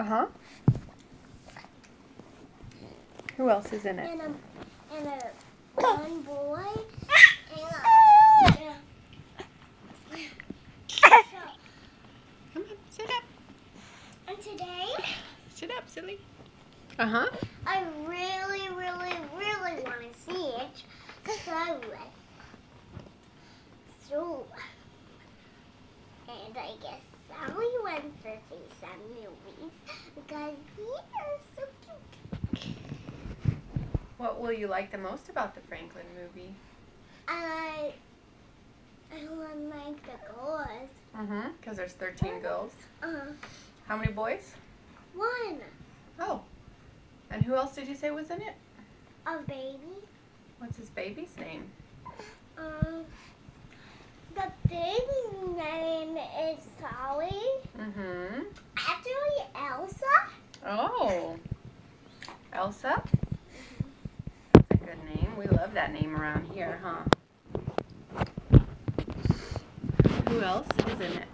Uh-huh. Who else is in it? And a one boy. Come on, sit up. And today, Sit up, silly. Uh-huh. I really want to see it. So, and I guess Sally wants to see some movies because they are so cute. What will you like the most about the Franklin movie? I like the girls. Mm-hmm. Because there's 13 girls. Uh, How many boys? one. Oh. And who else did you say was in it? A baby. What's his baby's name? The baby's name is Sally. Mm-hmm. Actually, Elsa. Oh. Elsa? That's a good name. We love that name around here, huh? Who else is in it?